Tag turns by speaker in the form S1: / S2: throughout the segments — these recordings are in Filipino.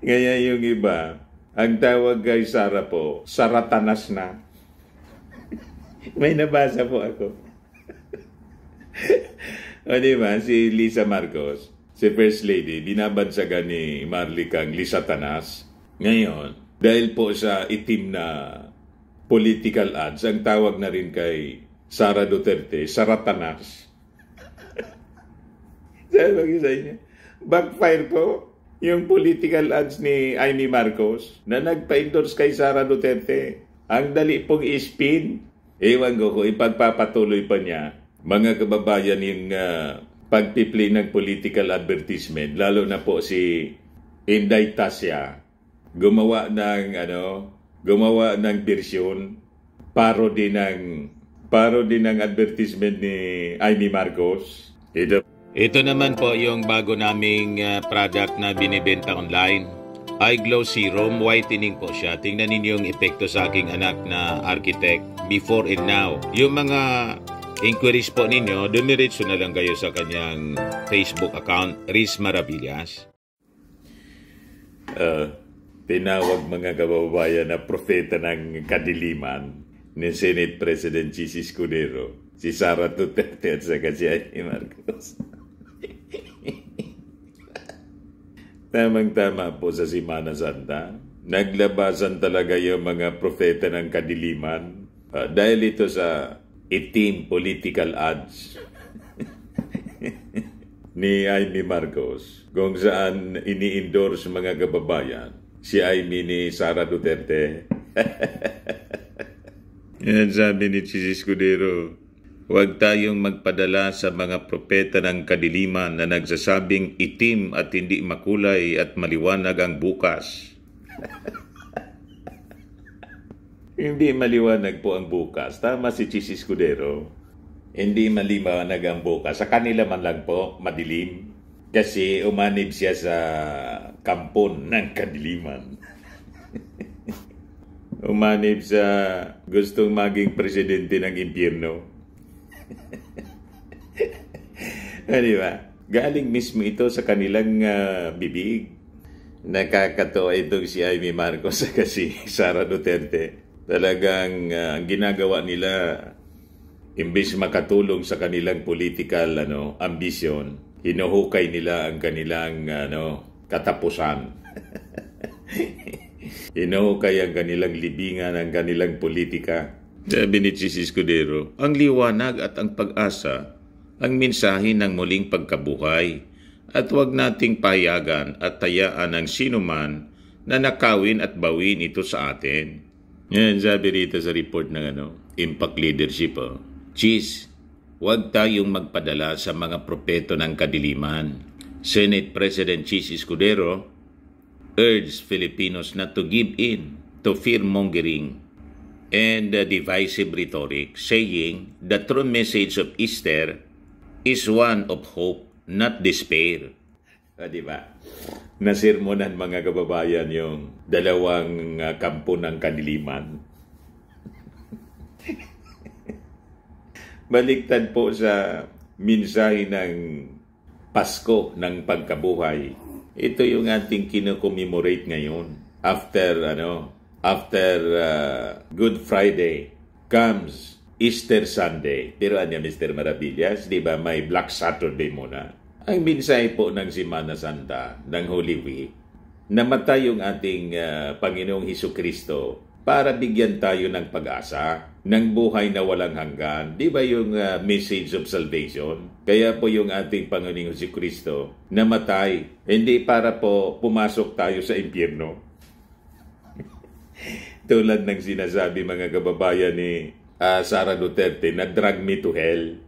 S1: Kaya yung iba, ang tawag kay Sara po, Saratanas na. May nabasa po ako. O diba, si Lisa Marcos, si First Lady, binabansagan ni Marlicang Lisatanas. Ngayon, dahil po sa itim na political ads, ang tawag na rin kay Sara Duterte, Saratanas. Sabi ko sa inyo, backfire po yung political ads ni Amy Marcos na nagpa-endorse kay Sara Duterte. Ang dali pong i-spin. Ewan ko kung ipagpapatuloy pa niya, mga kababayan, yung pagpipli ng political advertisement, lalo na po si Inday Tasya, gumawa ng version, parody ng advertisement ni Amy Marcos. Ito naman po yung bago naming product na binibenta online. Eye Glow Serum, whitening po siya. Tingnan ninyo yung epekto sa aking anak na architect before and now. Yung mga inquiries po ninyo, dumiretso na lang kayo sa kanyang Facebook account, Riz Maravillas. Tinawag mga kababayan na propeta ng kadiliman ni Senate President Chis Escudero, si Sara Duterte at saka si Amy Marcos. Tamang-tama po sa Semana Santa. Naglabasan talaga yung mga propeta ng kadiliman dahil ito sa itim political ads ni Amy Marcos, kung saan ini-endorse mga kababayan si Amy ni Sara Duterte. Yan sabi ni Chis Escudero, huwag tayong magpadala sa mga propeta ng kadiliman na nagsasabing itim at hindi makulay at maliwanag ang bukas. Hindi maliwanag po ang bukas. Tama si Chis Escudero. Hindi maliwanag ang bukas. Sa kanila man lang po, madilim. Kasi umanib siya sa kampon ng kadiliman. Umanib sa gustong maging presidente ng impyerno. Diba? Galing mismo ito sa kanilang bibig. Nakakatawa itong si Amy Marcos at si Sara Duterte. Talagang ginagawa nila, imbes makatulong sa kanilang political ambisyon, hinuhukay nila ang kanilang katapusan. Hinuhukay ang kanilang libingan, ang kanilang politika. Sabi ni Chis Escudero, ang liwanag at ang pag-asa, ang mensahe ng muling pagkabuhay, at huwag nating payagan at tayaan ng sinuman na nakawin at bawin ito sa atin. Yan, sabi rito sa report ng Impact Leadership. Chis, huwag tayong magpadala sa mga propeto ng kadiliman. Senate President Chis Escudero urged Filipinos not to give in to fear-mongering and divisive rhetoric, saying the true message of Easter is one of hope, not despair. Diba? Nasirmonan mga kababayan yung dalawang kampo ng kadiliman. Baliktad po sa mensahe ng Pasko ng pagkabuhay. Ito yung ating kino-commemorate ngayon. After Good Friday comes Easter Sunday. Pero Mr. Maravillas, di ba may Black Saturday muna? Ang mensahe po ng Semana Santa, ng Holy Week, namatay yung ating Panginoong Hesukristo para bigyan tayo ng pag-asa, ng buhay na walang hanggan. Di ba yung message of salvation? Kaya po yung ating Panginoong Hesukristo namatay, hindi para po pumasok tayo sa impyerno. Tulad ng sinasabi mga kababayan ni Sara Duterte na drag me to hell.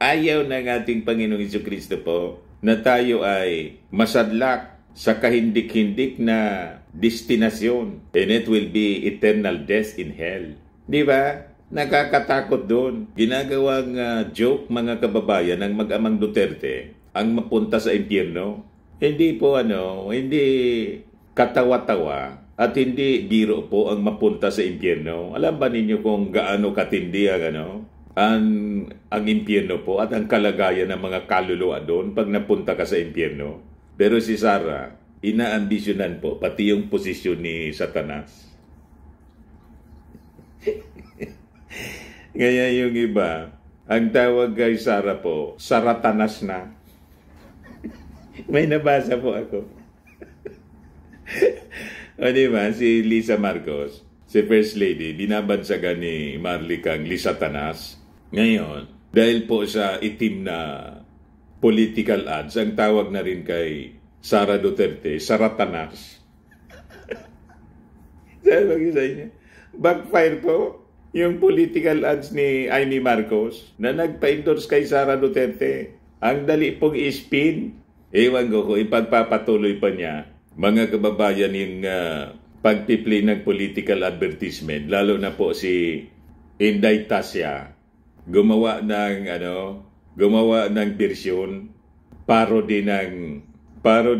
S1: Ayaw ng ating Panginoong Hesukristo po na tayo ay masadlak sa kahindik-hindik na destinasyon, and it will be eternal death in hell. Di ba? Nakakatakot doon. Ginagawang joke mga kababayan ng mag-amang Duterte ang mapunta sa impyerno. Hindi po hindi katawa-tawa at hindi biro po ang mapunta sa impyerno. Alam ba ninyo kung gaano katindi ang impyerno po at ang kalagayan ng mga kaluluwa doon pag napunta ka sa impyerno? Pero si Sara, inaambisyonan po, pati yung posisyon ni Satanas. Kaya yung iba, ang tawag kay Sara po, Saratanas na. May nabasa po ako. O diba, si Lisa Marcos, si First Lady, binabansagan ni Marlicang Lisatanas. Ngayon, dahil po sa itim na political ads, ang tawag na rin kay Sara Duterte, Saratanas. Sabi ko sa inyo, backfire po yung political ads ni Amy Marcos na nagpa-endorse kay Sara Duterte. Ang dali pong ispin. Ewan ko kung ipagpapatuloy pa niya, mga kababayan, yung pagpiplay ng political advertisement, lalo na po si Inday Tasya, gumawa ng bersyon, parody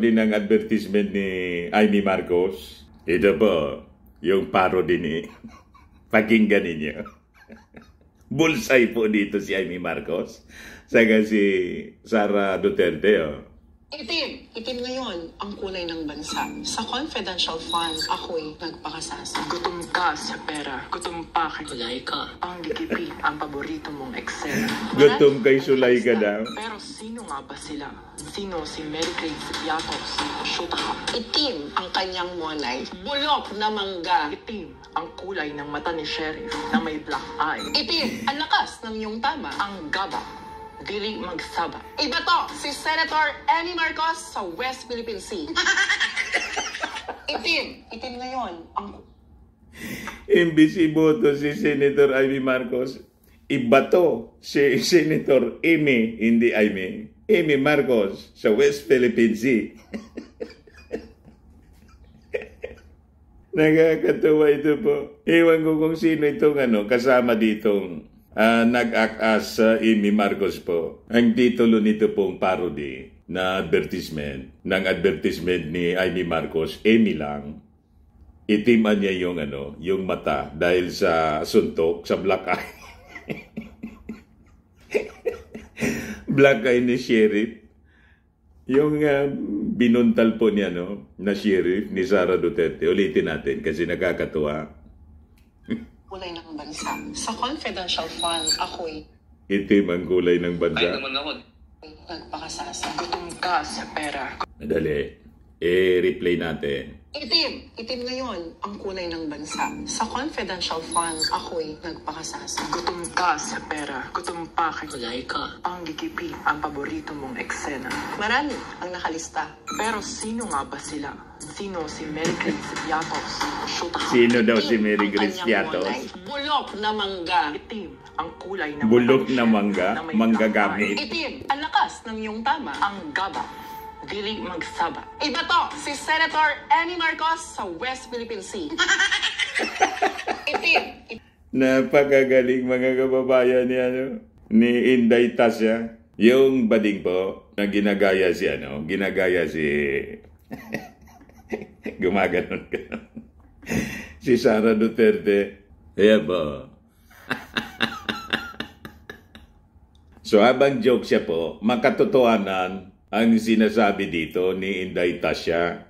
S1: ng advertisement ni Amy Marcos. Ito po, yung parody ni pakinggan ninyo. Bullseye po dito si Amy Marcos. Saka si Sara Duterte, oh.
S2: Itim ngayon ang kulay ng bansa. Sa confidential fund, ako'y nagpakasasa.
S3: Gutom ka sa pera. Gutom pa kay Sulay ka. Panggigipi ang paborito mong Excel.
S1: Gutom kay Sulay ka daw.
S3: Pero sino nga ba sila? Sino si Mary Grace Piatos? Shoot ka.
S2: Itim ang kanyang monay. Bulok na mangga.
S3: Itim ang kulay ng mata ni Sheriff na may black eye.
S2: Itim ang lakas ng iyong tama.
S3: Ang gaba. Dili magsaba.
S2: Iba to, si Senator Amy Marcos sa West Philippine Sea. Itim ngayon ang...
S1: Imbis iboto si Senator Amy Marcos, iba to si Senator Amy, hindi Amy Marcos sa West Philippine Sea. Nakakatuwa ito po. Ewan ko kung sino itong kasama ditong nag-act as Amy Marcos po. Ang titulo nito pong parody na advertisement ni Amy Marcos, Amy lang. Itiman niya yung mata dahil sa suntok, sa black eye. Black eye ni Sheriff. Yung binuntal po niya na Sheriff ni Sara Duterte. Ulitin natin kasi nakakatuwa.
S2: Kulay ng bansa. Sa confidential fund, ako'y
S1: itim ang kulay ng bansa.
S3: Ay naman ako.
S2: nagpakasasa.
S3: Gutom ka sa pera.
S1: Madali. Replay natin.
S2: Itim ngayon ang kulay ng bansa. Sa confidential fund, ako'y nagpakasasa.
S3: Gutom ka sa pera. Gutom pa kay Sulay ka. Panggigipi ang paborito mong eksena.
S2: Marami ang nakalista.
S3: Pero sino nga ba sila? Sino si Mary Grace Piatos? Shoot ka.
S1: Sino daw si
S2: Itim
S1: Mary
S2: ang
S1: Grace
S2: kanyang
S1: Piatos?
S2: monay. Bulok na mangga.
S3: Itim ang kulay ng
S1: Bulok
S3: mata
S1: na
S3: ni
S1: mangga,
S3: Sheriff na may
S1: manggagamit.
S3: black
S2: Itim ang lakas ng iyong tama.
S3: eye. Ang gaba. Dili magsaba.
S2: Iba to, si Senator Amy Marcos sa West Philippine Sea. Itim.
S1: Napakagaling mga kababayan ni Inday Tasya. Yung bading po na ginagaya si gumaganon ka. Si Sara Duterte. Kaya po. So habang joke siya po, makatotohanan ang sinasabi dito ni Inday Tasya.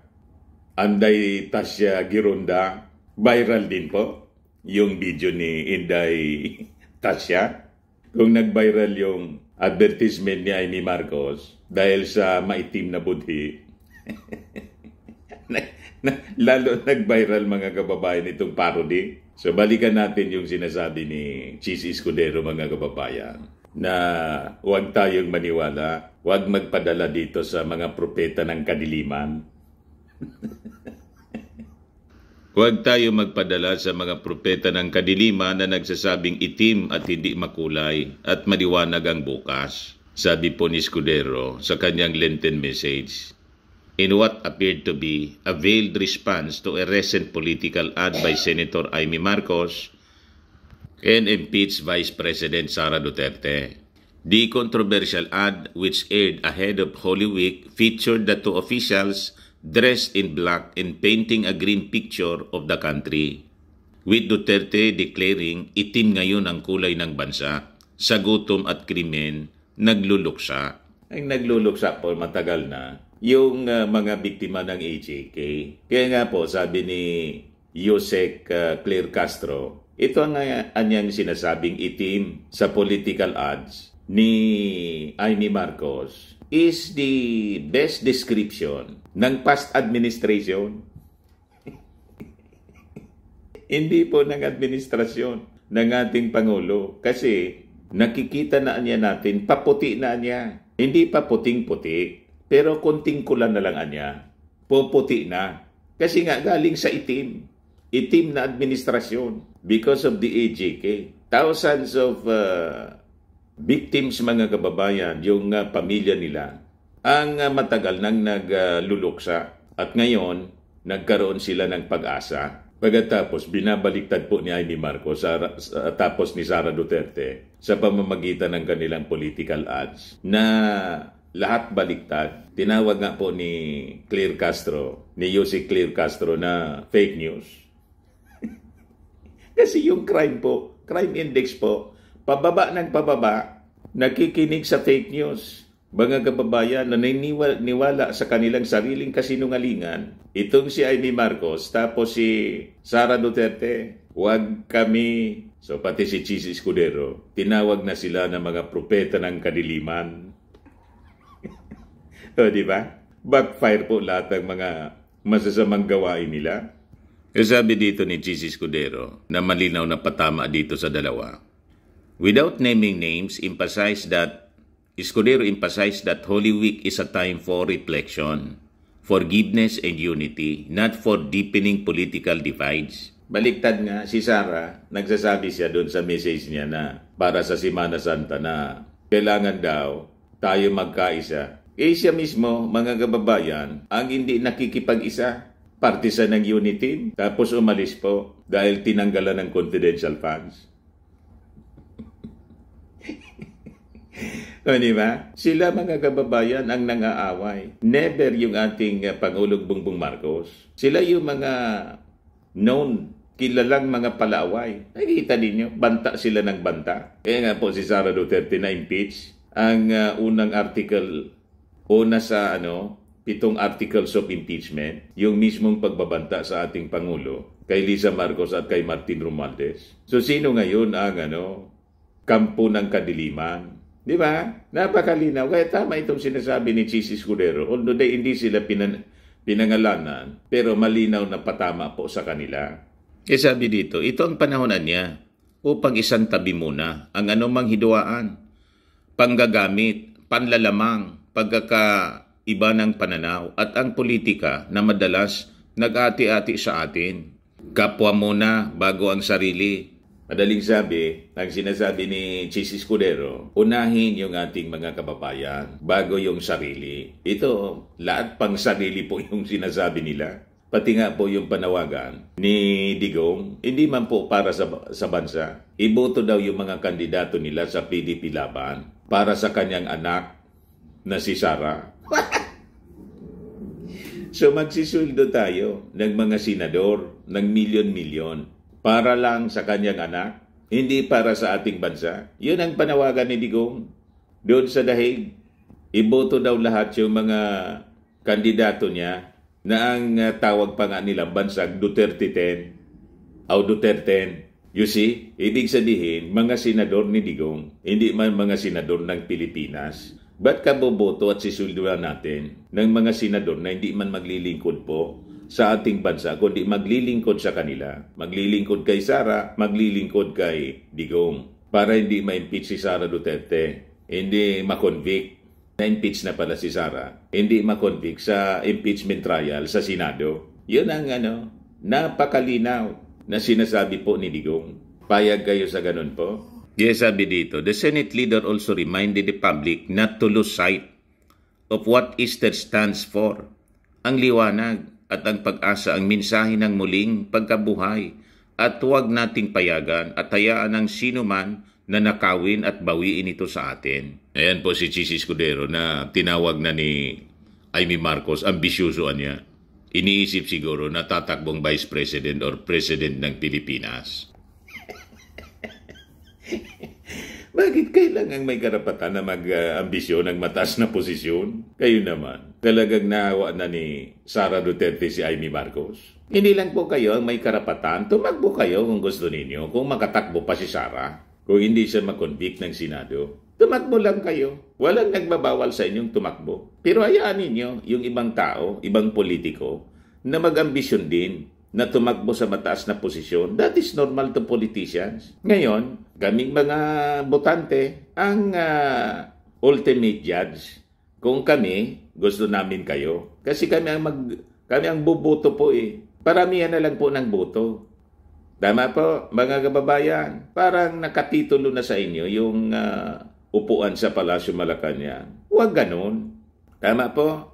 S1: Inday Tasya Gironda. Viral din po yung video ni Inday Tasya. Kung nag-viral yung advertisement ni Amy Marcos dahil sa maitim na budhi. Lalo nag-viral mga kababayan itong parody. So balikan natin yung sinasabi ni Cheese Escudero mga kababayan na huwag tayong maniwala, huwag magpadala dito sa mga propeta ng kadiliman. Huwag tayo magpadala sa mga propeta ng kadiliman na nagsasabing itim at hindi makulay at maliwanag ang bukas, sabi po ni Escudero sa kanyang Lenten message. In what appeared to be a veiled response to a recent political ad by Senator Amy Marcos and impeached Vice President Sara Duterte. The controversial ad, which aired ahead of Holy Week, featured the two officials dressed in black and painting a green picture of the country, with Duterte declaring itim ngayon ang kulay ng bansa, sa gutom at krimen, nagluluksa. Ang nagluluksa po matagal na, yung mga biktima ng AJK. Kaya nga po, sabi ni Yusek Claire Castro, ito ang anyang sinasabing itim sa political ads ni Amy Marcos is the best description ng past administration. Hindi po ng administrasyon ng ating Pangulo. Kasi nakikita na niya natin, paputi na niya. Hindi pa puting-puti, pero konting kulan na lang niya. Puputi na. Kasi nga galing sa itim. Itim na administrasyon because of the AJK. Thousands of victims, mga kababayan, yung pamilya nila, ang matagal nang nagluluksa. At ngayon, nagkaroon sila ng pag-asa. Pagkatapos, binabaliktad po ni Amy Marcos tapos ni Sara Duterte sa pamamagitan ng kanilang political ads na lahat baliktad. Tinawag nga po ni Claire Castro, ni Yusek Claire Castro na fake news. Kasi yung crime index po, pababa ng pababa, nakikinig sa fake news. Mga kababayan na niwala sa kanilang sariling kasinungalingan. Itong si Amy Marcos, tapos si Sara Duterte, wag kami. So pati si Chis Escudero, tinawag na sila ng mga propeta ng kadiliman. O, di ba? Backfire po lahat ng mga masasamang gawain nila. Sabi dito ni Chis Escudero na malinaw na patama dito sa dalawa. Without naming names, Escudero emphasized that Holy Week is a time for reflection, forgiveness, and unity, not for deepening political divides. Baliktad nga, si Sara, nagsasabi siya doon sa message niya na para sa Semana Santa na kailangan daw tayo magkaisa. Siya mismo, mga kababayan, ang hindi nakikipag-isa, partisan ng unity, tapos umalis po dahil tinanggalan ng confidential funds. O, diba? Sila, mga kababayan, ang nangaaway. Never yung ating Pangulong Bongbong Marcos. Sila yung mga known, kilalang mga palaaway. Nakikita ninyo, banta sila ng banta. Kaya nga po si Sara Duterte na impeach. Ang unang article, una sa 7 articles of impeachment, yung mismong pagbabanta sa ating Pangulo, kay Lisa Marcos at kay Martin Romualdez. So sino ngayon ang kampo ng kadiliman? Di ba? Napakalinaw. Kaya tama itong sinasabi ni Chis Escudero. Although hindi sila pinangalanan, pero malinaw na patama po sa kanila. Sabi dito, ito ang panahonan niya upang isang tabi muna ang anumang hidwaan, panggagamit, panlalamang, pagkakaiba ng pananaw at ang politika na madalas nag-ati-ati sa atin. Kapwa muna bago ang sarili. Madaling sabi, ang sinasabi ni Chis Escudero, unahin yung ating mga kababayan bago yung sarili. Ito, lahat pang sarili po yung sinasabi nila. Pati nga po yung panawagan ni Digong, hindi man po para sa bansa. Iboto daw yung mga kandidato nila sa PDP laban para sa kanyang anak na si Sara. So magsisuldo tayo ng mga senador ng milyon-milyon. Para lang sa kanyang anak, hindi para sa ating bansa. Yun ang panawagan ni Digong. Doon sa dahig, iboto daw lahat yung mga kandidato niya na ang tawag pa nga nilang bansag Duterte 10 o Duterte. You see, ibig sabihin, mga senador ni Digong, hindi man mga senador ng Pilipinas. Ba't ka boboto at sisulduhan natin ng mga senador na hindi man maglilingkod po sa ating bansa, kundi maglilingkod sa kanila. Maglilingkod kay Sara, maglilingkod kay Digong. Para hindi ma-impeach si Sara Duterte, hindi ma-convict. Na-impeach na pala si Sara, hindi ma-convict sa impeachment trial sa Senado. Yun ang napakalinaw na sinasabi po ni Digong. Payag kayo sa ganun po? Yes, sabi dito, the Senate leader also reminded the public not to lose sight of what Easter stands for. Ang liwanag at ang pag-asa ang mensahe ng muling pagkabuhay at huwag nating payagan at hayaan ng sino man na nakawin at bawiin ito sa atin. Ayan po si Chis Escudero na tinawag na ni Amy Marcos, ambisyoso niya. Iniisip siguro na tatakbong Vice President or President ng Pilipinas. Bakit kailangan may karapatan na mag-ambisyon ng mataas na posisyon? Kayo naman, talagang nahawa na ni Sara Duterte si Amy Marcos. Hindi lang po kayo ang may karapatan, tumakbo kayo kung gusto ninyo, kung makatakbo pa si Sara, kung hindi siya makonvict ng Senado. Tumakbo lang kayo. Walang nagbabawal sa inyong tumakbo. Pero hayaan ninyo yung ibang tao, ibang politiko, na mag-ambisyon din na tumakbo sa mataas na posisyon. That is normal to politicians. Ngayon, kaming mga botante ang ultimate judge. Kung kami, gusto namin kayo. Kasi kami ang buboto po eh. Paramihan na lang po ng boto. Tama po, mga kababayan. Parang nakatitulo na sa inyo yung upuan sa Palasyo Malacanang. Huwag ganun. Tama po.